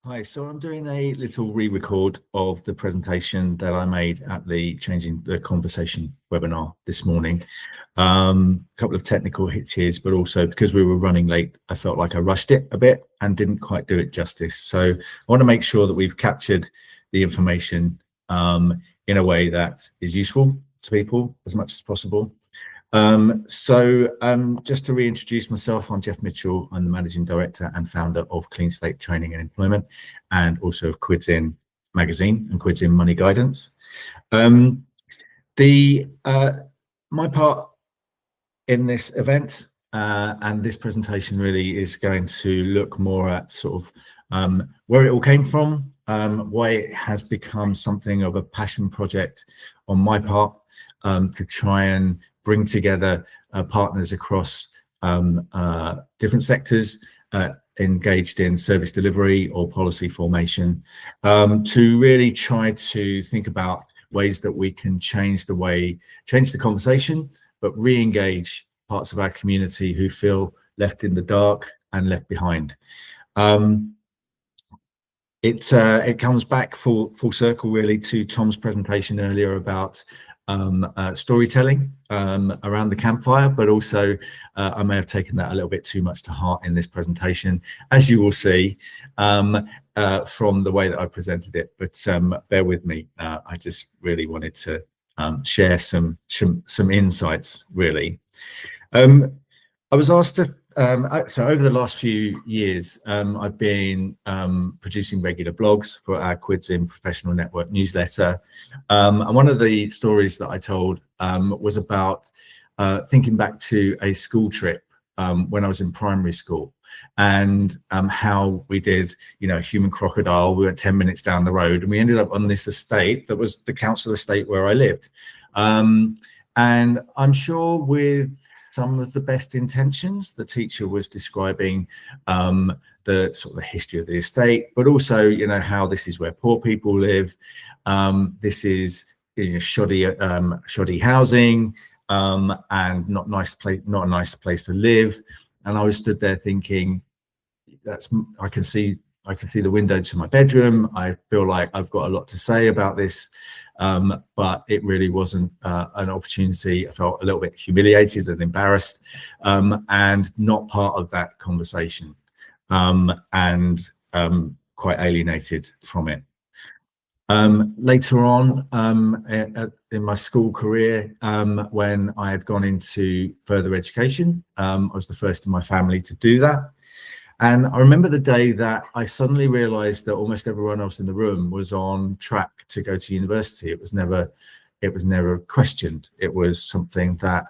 Hi, so I'm doing a little re-record of the presentation that I made at the Changing the Conversation webinar this morning. A couple of technical hitches, but also because we were running late, I felt like I rushed it a bit and didn't quite do it justice. So I want to make sure that we've captured the information in a way that is useful to people as much as possible. Just to reintroduce myself, I'm Jeff Mitchell. I'm the Managing Director and founder of Clean Slate Training and Employment, and also of Quids In magazine and Quids In Money Guidance. My part in this event and this presentation really is going to look more at sort of where it all came from, why it has become something of a passion project on my part to try and bring together partners across different sectors engaged in service delivery or policy formation to really try to think about ways that we can change the conversation, but re-engage parts of our community who feel left in the dark and left behind. It comes back full circle really to Tom's presentation earlier about storytelling around the campfire, but also I may have taken that a little bit too much to heart in this presentation, as you will see from the way that I presented it. But bear with me, I just really wanted to share some insights really. I was asked to so over the last few years, I've been producing regular blogs for our Quids In Professional Network newsletter. And one of the stories that I told was about thinking back to a school trip when I was in primary school, and how we did, human crocodile. We went 10 minutes down the road and we ended up on this estate that was the council estate where I lived. And I'm sure with some of the best intentions, the teacher was describing the sort of the history of the estate, but also, how this is where poor people live. This is shoddy housing and not a nice place to live. And I was stood there thinking, I can see the window to my bedroom. I feel like I've got a lot to say about this. But it really wasn't an opportunity. I felt a little bit humiliated and embarrassed and not part of that conversation and quite alienated from it. Later on in my school career, when I had gone into further education, I was the first in my family to do that. And I remember the day that I suddenly realized that almost everyone else in the room was on track to go to university. It was never questioned. It was something that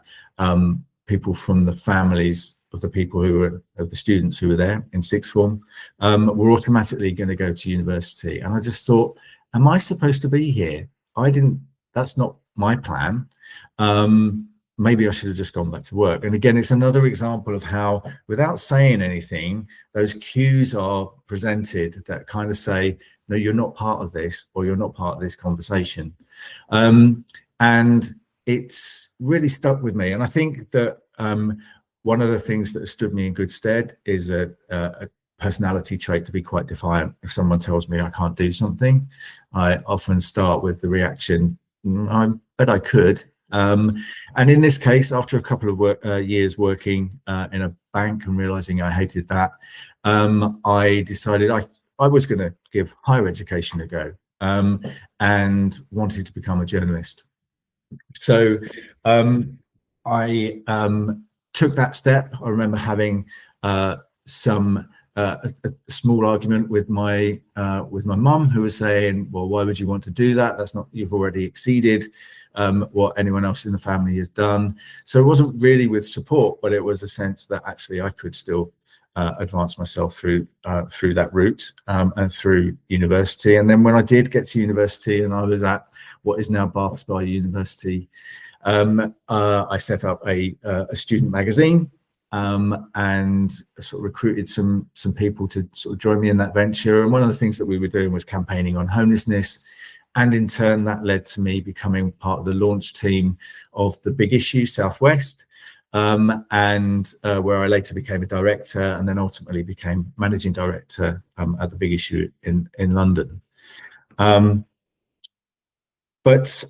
people from the families of the students who were there in sixth form were automatically going to go to university. And I just thought, am I supposed to be here? That's not my plan. Maybe I should have just gone back to work. And again, it's another example of how, without saying anything, those cues are presented that kind of say, no, you're not part of this, or you're not part of this conversation. And it's really stuck with me. And I think that one of the things that stood me in good stead is a personality trait to be quite defiant. If someone tells me I can't do something, I often start with the reaction, I bet I could. And in this case, after a couple of years working in a bank and realizing I hated that, I decided I was going to give higher education a go and wanted to become a journalist. So I took that step. I remember having a small argument with my mum, who was saying, well, why would you want to do that? You've already exceeded what anyone else in the family has done. So it wasn't really with support, but it was a sense that actually I could still advance myself through that route and through university. And then when I did get to university and I was at what is now Bath Spa University, I set up a student magazine and sort of recruited some people to sort of join me in that venture. And one of the things that we were doing was campaigning on homelessness. And in turn, that led to me becoming part of the launch team of the Big Issue Southwest, and where I later became a director and then ultimately became managing director at the Big Issue in London. But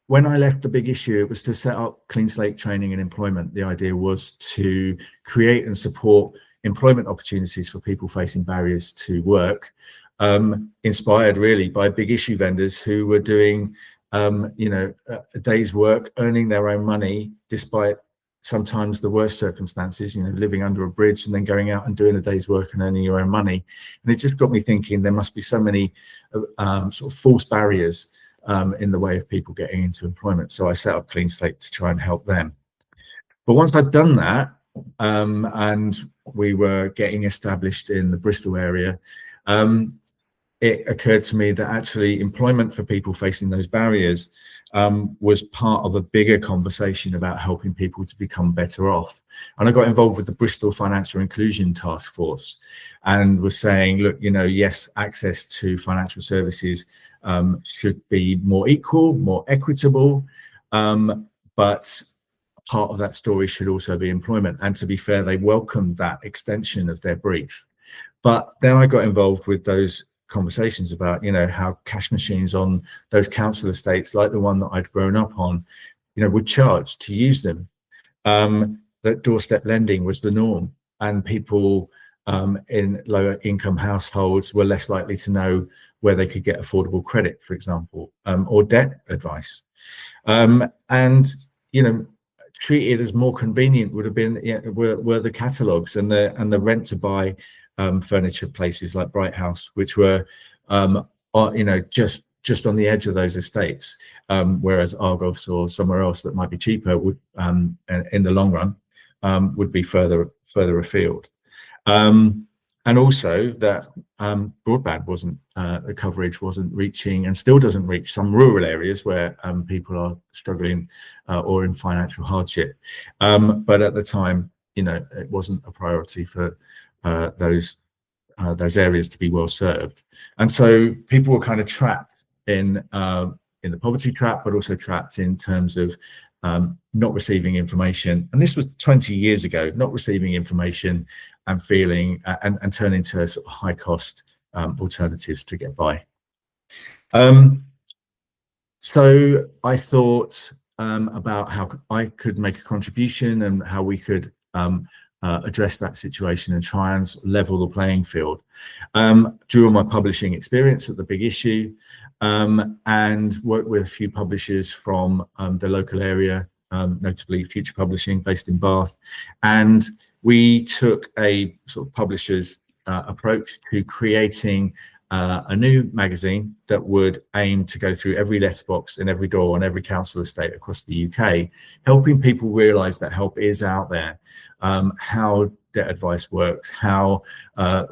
when I left the Big Issue, it was to set up Clean Slate Training and Employment. The idea was to create and support employment opportunities for people facing barriers to work, inspired really by Big Issue vendors who were doing, a day's work, earning their own money, despite sometimes the worst circumstances, living under a bridge and then going out and doing a day's work and earning your own money. And it just got me thinking there must be so many sort of false barriers in the way of people getting into employment. So I set up Clean Slate to try and help them. But once I'd done that, and we were getting established in the Bristol area, it occurred to me that actually employment for people facing those barriers was part of a bigger conversation about helping people to become better off. And I got involved with the Bristol Financial Inclusion Task Force and was saying, look, yes, access to financial services should be more equal, more equitable, but part of that story should also be employment. And to be fair, they welcomed that extension of their brief. But then I got involved with those conversations about, how cash machines on those council estates, like the one that I'd grown up on, would charge to use them. That doorstep lending was the norm, and people in lower income households were less likely to know where they could get affordable credit, for example, or debt advice. Treated as more convenient would have been were the catalogues and the rent to buy furniture places like Bright House, which were just on the edge of those estates, whereas Argos or somewhere else that might be cheaper would in the long run would be further afield. And also that broadband the coverage wasn't reaching, and still doesn't reach, some rural areas where people are struggling or in financial hardship. But at the time, it wasn't a priority for those areas to be well served. And so people were kind of trapped in the poverty trap, but also trapped in terms of not receiving information. And this was 20 years ago, not receiving information and feeling and turning to sort of high cost alternatives to get by. So I thought about how I could make a contribution and how we could address that situation and try and level the playing field. Drew on my publishing experience at the Big Issue, and worked with a few publishers from the local area, notably Future Publishing based in Bath. And we took a sort of publisher's approach to creating a new magazine that would aim to go through every letterbox and every door on every council estate across the UK, helping people realise that help is out there, how debt advice works, how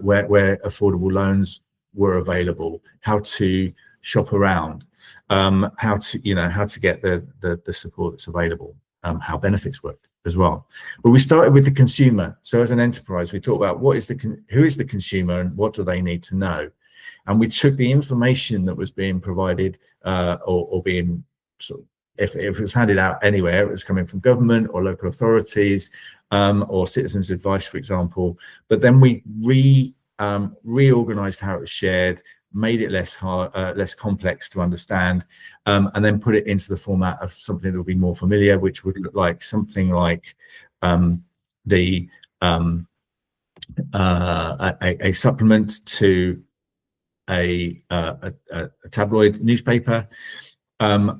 where affordable loans were available, how to shop around, how to get the support that's available, how benefits work as well. But we started with the consumer. So as an enterprise, we thought about who is the consumer and what do they need to know. And we took the information that was being provided or being sort of, if it was handed out anywhere, it was coming from government or local authorities or citizens' advice, for example. But then we reorganized how it was shared, made it less complex to understand, and then put it into the format of something that would be more familiar, which would look like something like a supplement to a tabloid newspaper,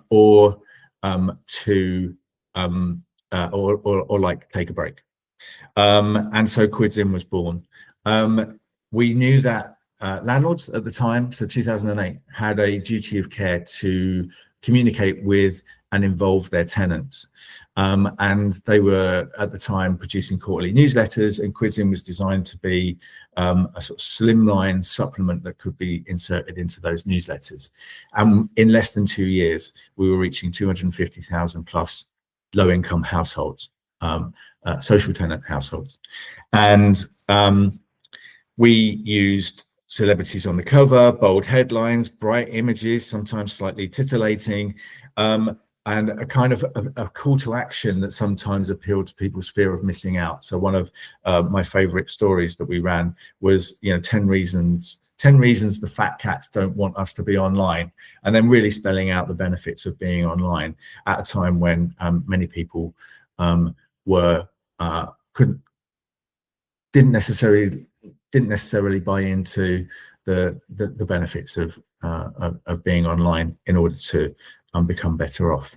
or like Take a Break. And so Quids In was born. We knew that landlords at the time, so 2008, had a duty of care to communicate with and involve their tenants. And they were at the time producing quarterly newsletters, and Quids In was designed to be a sort of slimline supplement that could be inserted into those newsletters. And in less than 2 years, we were reaching 250,000 plus low-income households, social tenant households. And we used celebrities on the cover, bold headlines, bright images, sometimes slightly titillating, and a kind of a call to action that sometimes appealed to people's fear of missing out. So one of my favorite stories that we ran was, 10 reasons the fat cats don't want us to be online, and then really spelling out the benefits of being online at a time when many people didn't necessarily buy into the benefits of being online in order to become better off.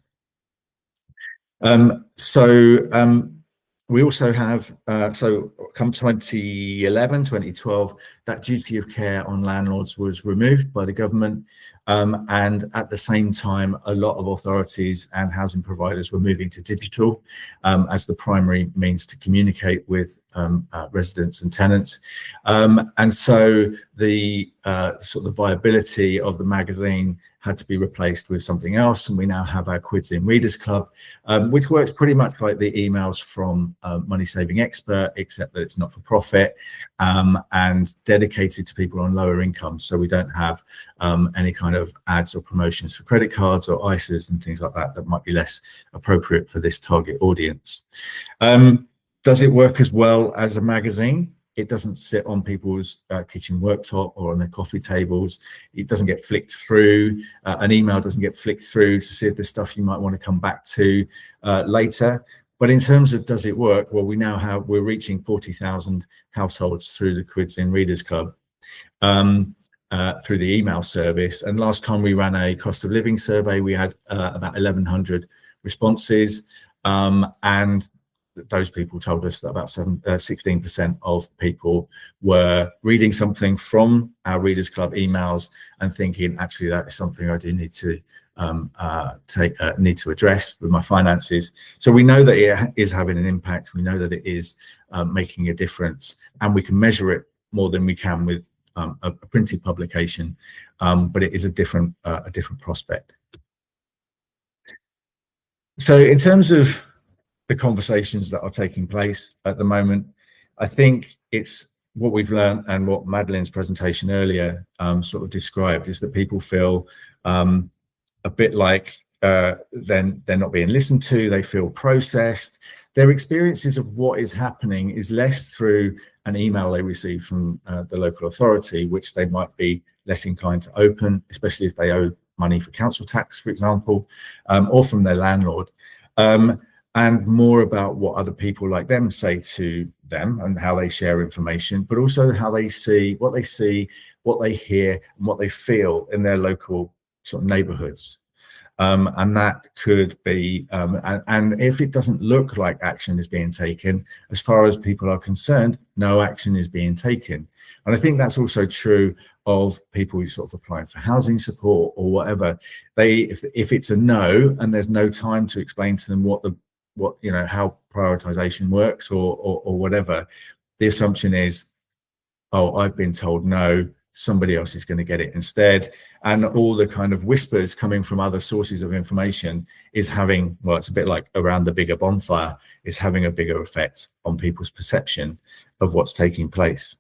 We also have, so come 2011, 2012, that duty of care on landlords was removed by the government. And at the same time, a lot of authorities and housing providers were moving to digital as the primary means to communicate with residents and tenants. And so the sort of viability of the magazine had to be replaced with something else, and we now have our Quids in Readers Club, which works pretty much like the emails from Money Saving Expert, except that it's not for profit and dedicated to people on lower incomes. So we don't have any kind of ads or promotions for credit cards or ISAs and things like that might be less appropriate for this target audience. Does it work as well as a magazine? It doesn't sit on people's kitchen worktop or on their coffee tables. It doesn't get flicked through. An email doesn't get flicked through to see if there's stuff you might want to come back to later. But in terms of does it work? Well, we're reaching 40,000 households through the Quids in Readers Club through the email service. And last time we ran a cost of living survey, we had about 1,100 responses, and those people told us that about 16% of people were reading something from our Readers Club emails and thinking, actually, that is something I do need to need to address with my finances. So we know that it is having an impact. We know that it is making a difference, and we can measure it more than we can with a printed publication, but it is a different prospect. So in terms of the conversations that are taking place at the moment, I think it's what we've learned and what Madeline's presentation earlier sort of described is that people feel a bit like then they're not being listened to. They feel processed. Their experiences of what is happening is less through an email they receive from the local authority, which they might be less inclined to open, especially if they owe money for council tax, for example, or from their landlord. And more about what other people like them say to them and how they share information, but also how they see, what they hear, and what they feel in their local sort of neighborhoods. And that could be, and if it doesn't look like action is being taken, as far as people are concerned, no action is being taken. And I think that's also true of people who sort of applying for housing support or whatever. If it's a no and there's no time to explain to them how prioritization works or whatever, the assumption is, oh, I've been told no, somebody else is going to get it instead. And all the kind of whispers coming from other sources of information is having, well, it's a bit like around the bigger bonfire, is having a bigger effect on people's perception of what's taking place.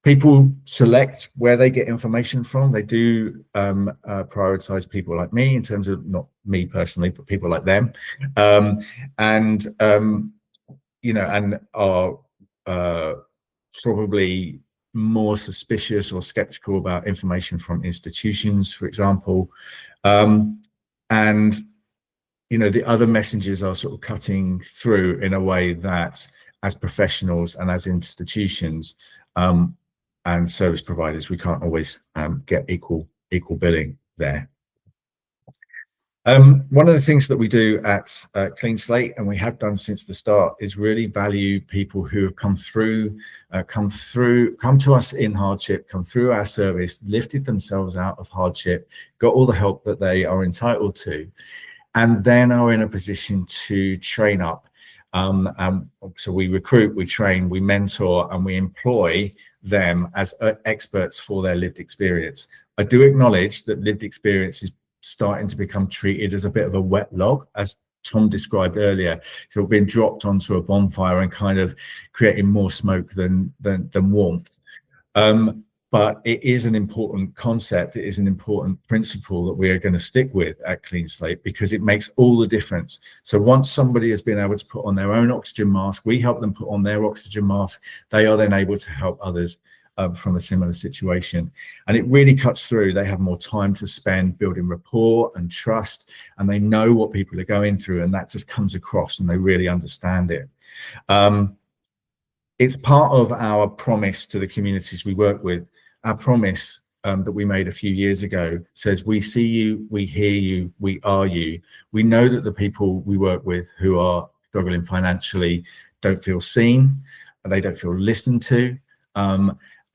People select where they get information from. They do prioritize people like me in terms of, not me personally, but people like them, and are probably more suspicious or skeptical about information from institutions, for example. And the other messages are sort of cutting through in a way that, as professionals and as institutions, and service providers, we can't always get equal billing there. One of the things that we do at Clean Slate, and we have done since the start, is really value people who have come to us in hardship, come through our service, lifted themselves out of hardship, got all the help that they are entitled to, and then are in a position to train up. So we recruit, we train, we mentor, and we employ them as experts for their lived experience. I do acknowledge that lived experience is starting to become treated as a bit of a wet log, as Tom described earlier. So being dropped onto a bonfire and kind of creating more smoke than warmth. but it is an important concept. It is an important principle that we are going to stick with at Clean Slate, because it makes all the difference. So once somebody has been able to put on their own oxygen mask, we help them put on their oxygen mask. They are then able to help others from a similar situation. And it really cuts through. They have more time to spend building rapport and trust, and they know what people are going through, and that just comes across, and they really understand it. It's part of our promise to the communities we work with. Our promise that we made a few years ago says, we see you, we hear you, we are you. We know that the people we work with who are struggling financially don't feel seen, they don't feel listened to.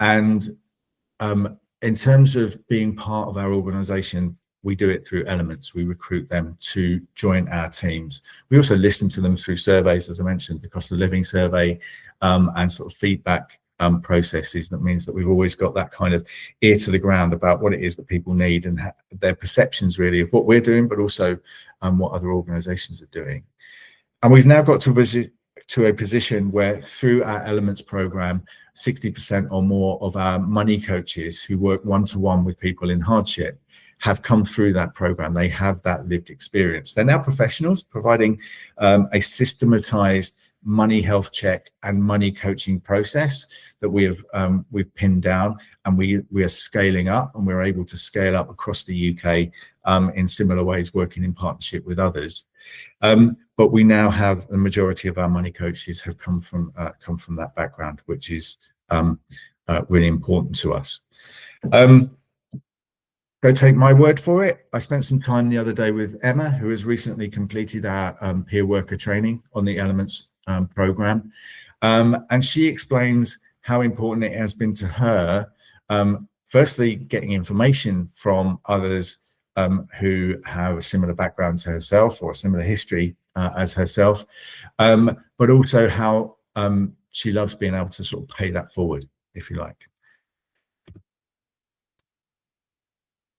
In terms of being part of our organization, we do it through Elements. We recruit them to join our teams. We also listen to them through surveys, as I mentioned, the cost of living survey, and sort of feedback processes. That means that we've always got that kind of ear to the ground about what it is that people need and their perceptions really of what we're doing, but also what other organizations are doing. And we've now got to a position where through our Elements program, 60% or more of our money coaches who work one-to-one with people in hardship have come through that program. They have that lived experience. They're now professionals providing a systematized money health check and money coaching process that we've pinned down, and we are scaling up, and we're able to scale up across the UK in similar ways, working in partnership with others. But we now have the majority of our money coaches have come from that background, which is really important to us. Don't take my word for it. I spent some time the other day with Emma, who has recently completed our peer worker training on the Elements program, and she explains how important it has been to her, firstly getting information from others who have a similar background to herself or a similar history as herself, but also how she loves being able to sort of pay that forward, if you like.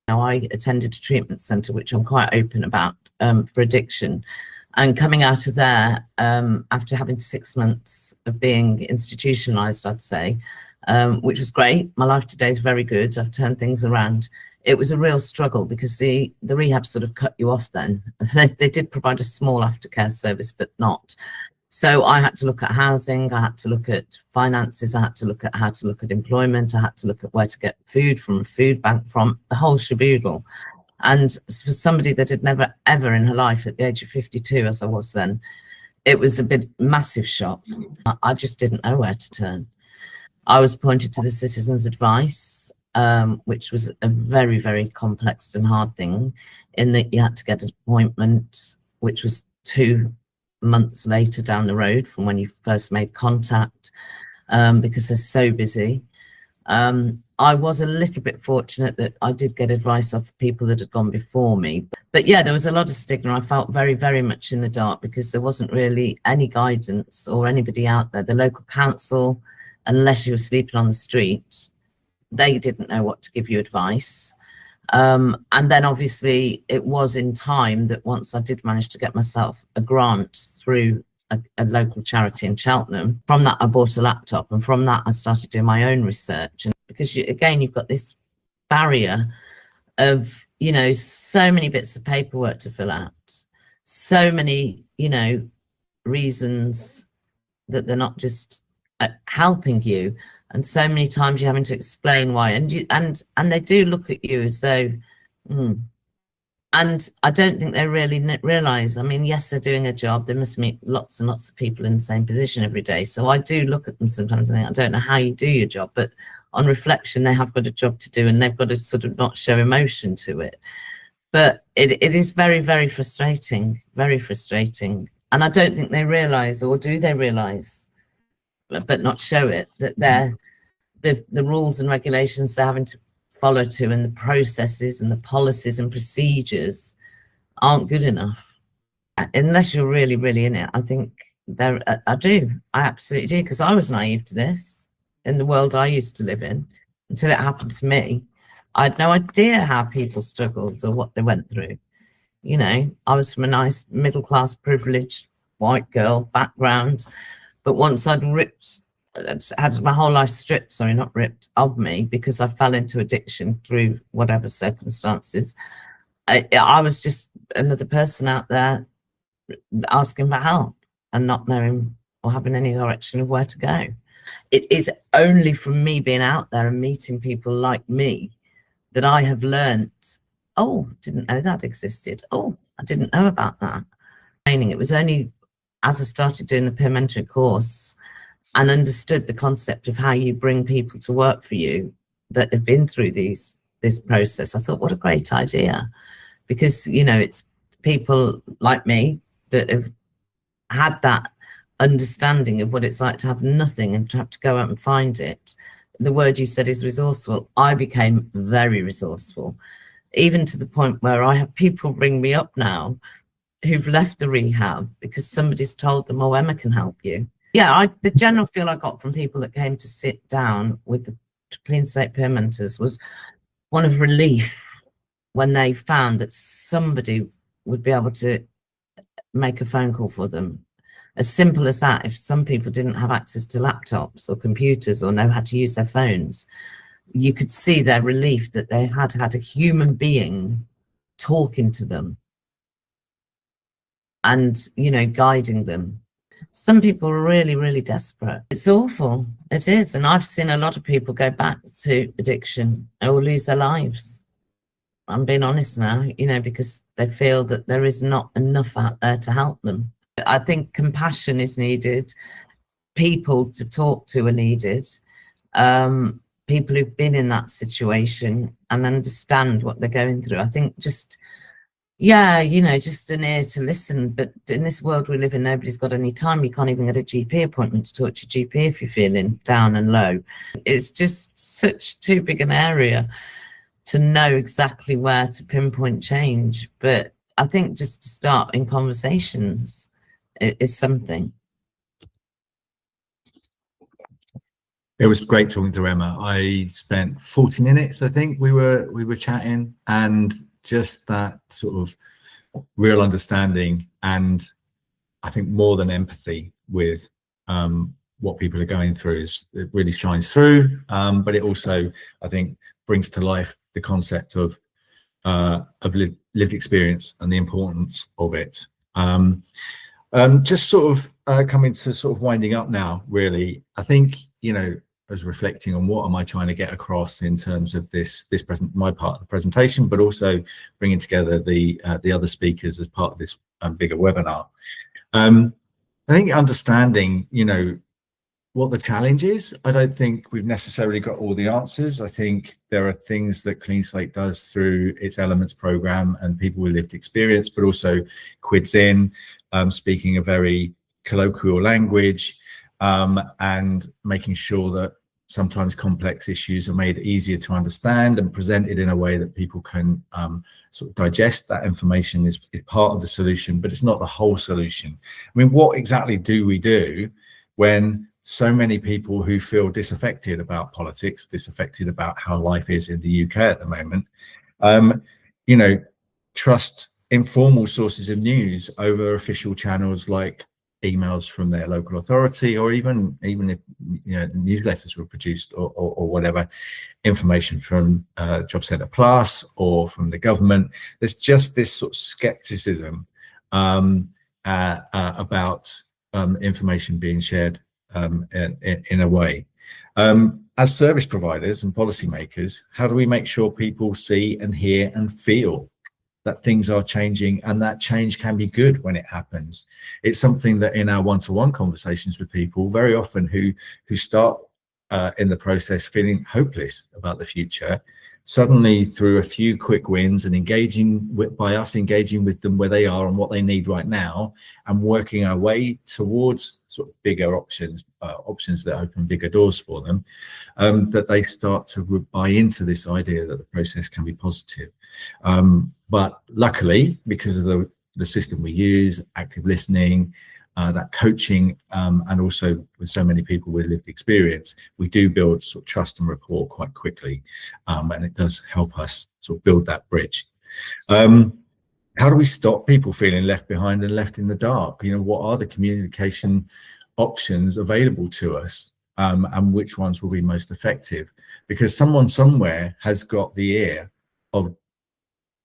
Now, I attended a treatment centre, which I'm quite open about, for addiction. And coming out of there, after having 6 months of being institutionalised, I'd say, which was great. My life today is very good. I've turned things around. It was a real struggle because the rehab sort of cut you off then. They did provide a small aftercare service, but not. So I had to look at housing, I had to look at finances, I had to look at how to look at employment, I had to look at where to get food from, a food bank from, the whole shaboodle. And for somebody that had never ever in her life at the age of 52, as I was then, it was a bit massive shock. I just didn't know where to turn. I was appointed to the Citizens Advice, which was a very, very complex and hard thing, in that you had to get an appointment, which was 2 months later down the road from when you first made contact, because they're so busy. I was a little bit fortunate that I did get advice of people that had gone before me. But yeah, there was a lot of stigma. I felt very, very much in the dark because there wasn't really any guidance or anybody out there. The local council, unless you were sleeping on the street, they didn't know what to give you advice. And then obviously it was in time that once I did manage to get myself a grant through a local charity in Cheltenham, from that I bought a laptop, and from that I started doing my own research. And because again, you've got this barrier of, you know, so many bits of paperwork to fill out, so many, you know, reasons that they're not just helping you, and so many times you're having to explain why, and they do look at you as though, and I don't think they really realise. I mean, yes, they're doing a job. They must meet lots and lots of people in the same position every day. So I do look at them sometimes and think, I don't know how you do your job, but on reflection, they have got a job to do, and they've got to sort of not show emotion to it. But it is very, very frustrating, very frustrating. And I don't think they realise, or do they realise, but not show it, that they're the rules and regulations they're having to follow to, and the processes and the policies and procedures aren't good enough. Unless you're really, really in it, I think I absolutely do, because I was naive to this in the world I used to live in until it happened to me. I had no idea how people struggled or what they went through. You know, I was from a nice middle-class, privileged white girl background, but once I'd ripped had my whole life stripped, sorry, not ripped, of me because I fell into addiction through whatever circumstances. I was just another person out there asking for help and not knowing or having any direction of where to go. It is only from me being out there and meeting people like me that I have learnt, oh, didn't know that existed. Oh, I didn't know about that. It was only as I started doing the peer mentoring course and understood the concept of how you bring people to work for you that have been through this process. I thought, what a great idea, because, you know, it's people like me that have had that understanding of what it's like to have nothing and to have to go out and find it. The word you said is resourceful. I became very resourceful, even to the point where I have people ring me up now who've left the rehab because somebody's told them, oh, Emma can help you. Yeah, the general feel I got from people that came to sit down with the Clean Slate Peer Mentors was one of relief when they found that somebody would be able to make a phone call for them. As simple as that. If some people didn't have access to laptops or computers or know how to use their phones, you could see their relief that they had had a human being talking to them and, you know, guiding them. Some people are really, really desperate. It's awful. It is. And I've seen a lot of people go back to addiction or lose their lives. I'm being honest now, you know, because they feel that there is not enough out there to help them. I think compassion is needed. People to talk to are needed. People who've been in that situation and understand what they're going through. I think just, yeah, you know, just an ear to listen. But in this world we live in, nobody's got any time. You can't even get a GP appointment to talk to your GP if you're feeling down and low. It's just such too big an area to know exactly where to pinpoint change. But I think just to start in conversations is something. It was great talking to Emma. I spent 40 minutes, I think we were chatting, and just that sort of real understanding, and I think more than empathy with what people are going through it really shines through. But it also, I think, brings to life the concept of lived experience and the importance of it. Just sort of coming to sort of winding up now, really, I think, you know, I was reflecting on what am I trying to get across in terms of my part of the presentation, but also bringing together the other speakers as part of this bigger webinar. I think understanding, you know, what the challenge is. I don't think we've necessarily got all the answers. I think there are things that Clean Slate does through its Elements program and people with lived experience, but also Quids In, speaking a very colloquial language, and making sure that sometimes complex issues are made easier to understand and presented in a way that people can sort of digest. That information is part of the solution, but it's not the whole solution. I mean, what exactly do we do when so many people who feel disaffected about politics, disaffected about how life is in the UK at the moment, you know, trust informal sources of news over official channels like emails from their local authority, or even if, you know, newsletters were produced or whatever, information from Job Centre Plus or from the government. There's just this sort of skepticism about information being shared in a way. As service providers and policymakers, how do we make sure people see and hear and feel that things are changing, and that change can be good when it happens? It's something that in our one-to-one conversations with people, very often who start in the process feeling hopeless about the future, suddenly through a few quick wins and by us engaging with them where they are and what they need right now, and working our way towards sort of bigger options that open bigger doors for them, that they start to buy into this idea that the process can be positive. But luckily, because of the system we use, active listening, that coaching, and also with so many people with lived experience, we do build sort of trust and rapport quite quickly, and it does help us sort of build that bridge. How do we stop people feeling left behind and left in the dark? You know, what are the communication options available to us? and which ones will be most effective, because someone somewhere has got the ear of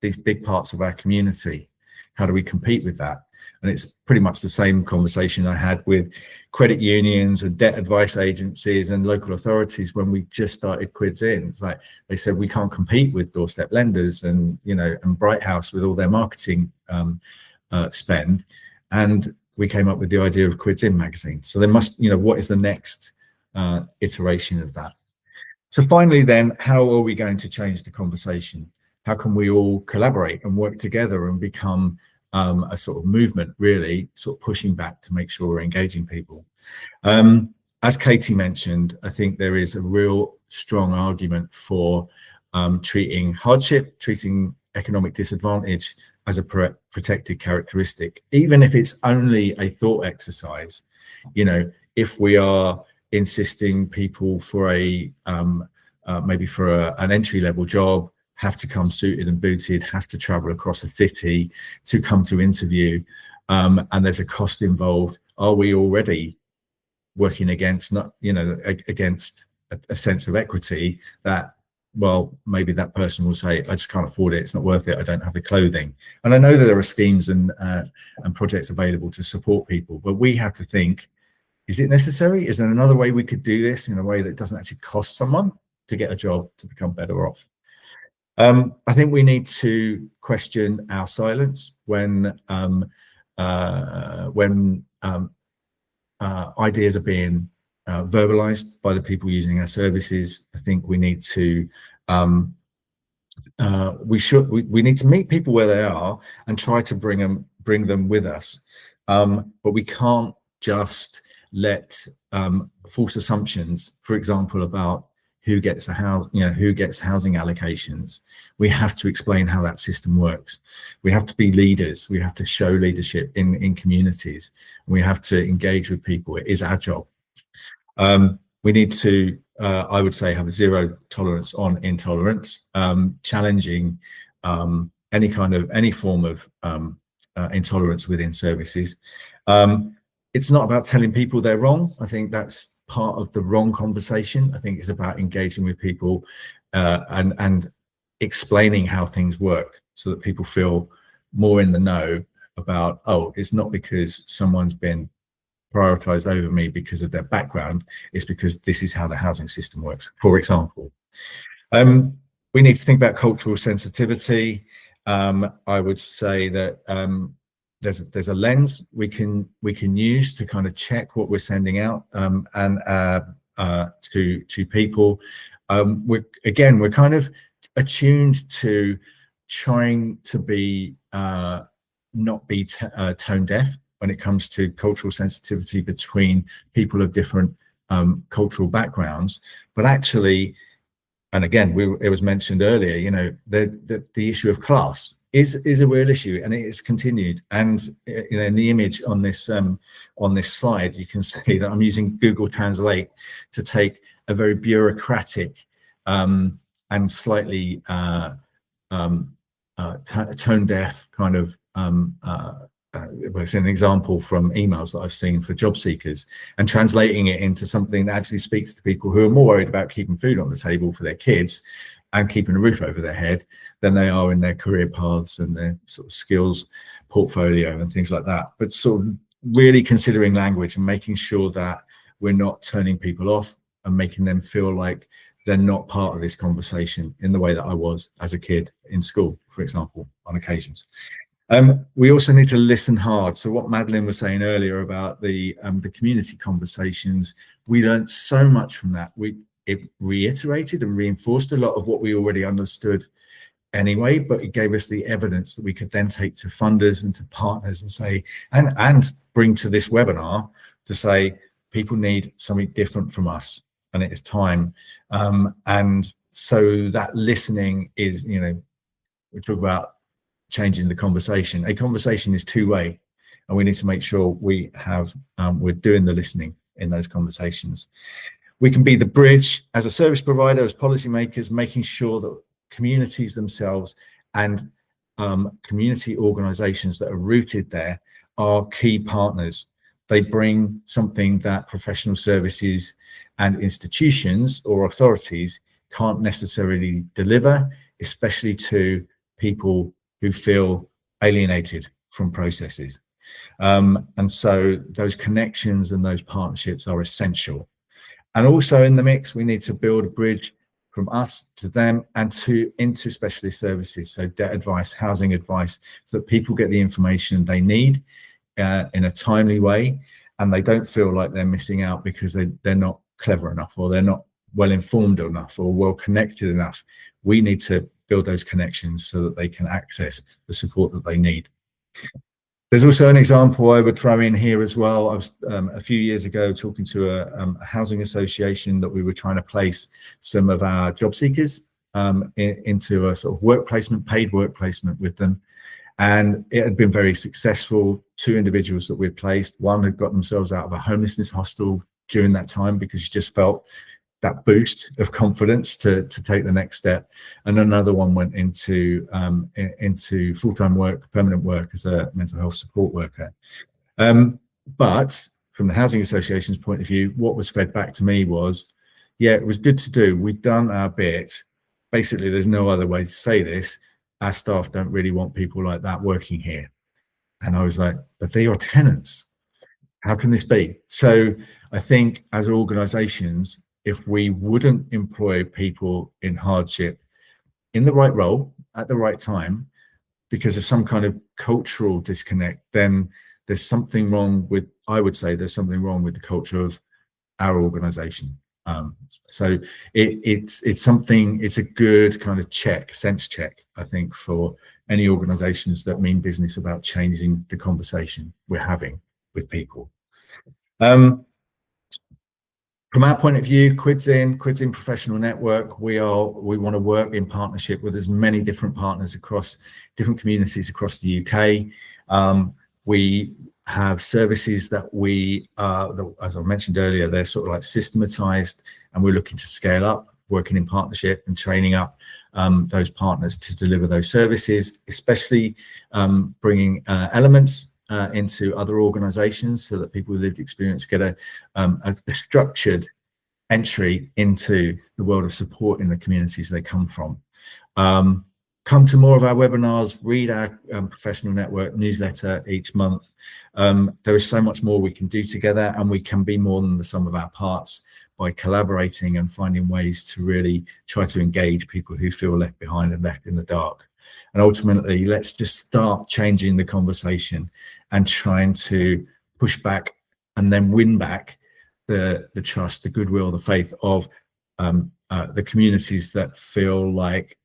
these big parts of our community. How do we compete with that? And it's pretty much the same conversation I had with credit unions and debt advice agencies and local authorities when we just started Quids In. It's like they said we can't compete with doorstep lenders and, you know, and Bright House with all their marketing spend. And we came up with the idea of Quids In magazine. So there must, you know, what is the next iteration of that? So finally, then, how are we going to change the conversation? How can we all collaborate and work together and become a sort of movement, really sort of pushing back to make sure we're engaging people? As Katie mentioned, I think there is a real strong argument for treating hardship, treating economic disadvantage as a protected characteristic, even if it's only a thought exercise. You know, if we are insisting people for a maybe for an entry-level job have to come suited and booted, have to travel across a city to come to interview, and there's a cost involved, are we already working against, not, you know, against a sense of equity that, well, maybe that person will say, I just can't afford it, it's not worth it, I don't have the clothing. And I know that there are schemes and projects available to support people, but we have to think, is it necessary? Is there another way we could do this in a way that doesn't actually cost someone to get a job to become better off? I think we need to question our silence when ideas are being verbalized by the people using our services. I think we need to we need to meet people where they are and try to bring them with us, but we can't just let false assumptions, for example, about who gets a house, you know, who gets housing allocations. We have to explain how that system works. We have to be leaders. We have to show leadership in communities. We have to engage with people. It is our job. We need to, I would say, have zero tolerance on intolerance, challenging any form of intolerance within services. It's not about telling people they're wrong. I think that's part of the wrong conversation. I think it's about engaging with people and explaining how things work so that people feel more in the know about, oh, it's not because someone's been prioritized over me because of their background, it's because this is how the housing system works, for example. We need to think about cultural sensitivity. I would say that there's a lens we can use to kind of check what we're sending out and to people. We're kind of attuned to trying to be not be tone deaf when it comes to cultural sensitivity between people of different cultural backgrounds, but actually, and again, it was mentioned earlier, you know, the issue of class is a real issue, and it is continued. And you know, in the image on this slide, you can see that I'm using Google Translate to take a very bureaucratic and slightly tone deaf kind of it's an example from emails that I've seen for job seekers, and translating it into something that actually speaks to people who are more worried about keeping food on the table for their kids and keeping a roof over their head than they are in their career paths and their sort of skills portfolio and things like that. But sort of really considering language and making sure that we're not turning people off and making them feel like they're not part of this conversation in the way that I was as a kid in school, for example, on occasions. We also need to listen hard. So what Madeline was saying earlier about the community conversations, we learned so much from that. It reiterated and reinforced a lot of what we already understood anyway, but it gave us the evidence that we could then take to funders and to partners and say, and bring to this webinar to say, people need something different from us, and it is time. And so that listening is, you know, we talk about changing the conversation. A conversation is two-way, and we need to make sure we have, we're doing the listening in those conversations. We can be the bridge as a service provider, as policymakers, making sure that communities themselves and community organizations that are rooted there are key partners. they bring something that professional services and institutions or authorities can't necessarily deliver, especially to people who feel alienated from processes. And so those connections and those partnerships are essential. And also in the mix, we need to build a bridge from us to them and into specialist services. So debt advice, housing advice, so that people get the information they need in a timely way, and they don't feel like they're missing out because they're not clever enough, or they're not well informed enough, or well connected enough. We need to build those connections so that they can access the support that they need. There's also an example I would throw in here as well. I was a few years ago talking to a housing association that we were trying to place some of our job seekers into a sort of work placement, paid work placement with them. And it had been very successful. 2 individuals that we'd placed, one had got themselves out of a homelessness hostel during that time because she just felt that boost of confidence to take the next step, and another one went into full-time work, permanent work as a mental health support worker. But from the housing association's point of view, what was fed back to me was, yeah, it was good to do, we've done our bit. Basically, there's no other way to say this, our staff don't really want people like that working here. And I was like, but they're your tenants, how can this be? So I think as organizations, if we wouldn't employ people in hardship in the right role at the right time because of some kind of cultural disconnect, then there's something wrong with, I would say there's something wrong with the culture of our organization. So it's something, it's a good kind of sense check, I think, for any organizations that mean business about changing the conversation we're having with people. From our point of view, Quidzin Professional Network, we want to work in partnership with as many different partners across different communities across the UK. We have services that as I mentioned earlier, they're sort of like systematized, and we're looking to scale up, working in partnership and training up those partners to deliver those services, especially bringing elements into other organizations so that people with lived experience get a structured entry into the world of support in the communities they come from. Come to more of our webinars, read our Professional Network newsletter each month. There is so much more we can do together, and we can be more than the sum of our parts by collaborating and finding ways to really try to engage people who feel left behind and left in the dark. And ultimately, let's just start changing the conversation and trying to push back and then win back the trust, the goodwill, the faith of the communities that feel like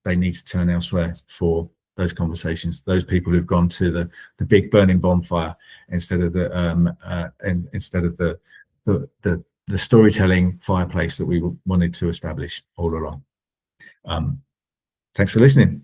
they need to turn elsewhere for those conversations. Those people who've gone to the big burning bonfire instead of the storytelling fireplace that we wanted to establish all along. Thanks for listening.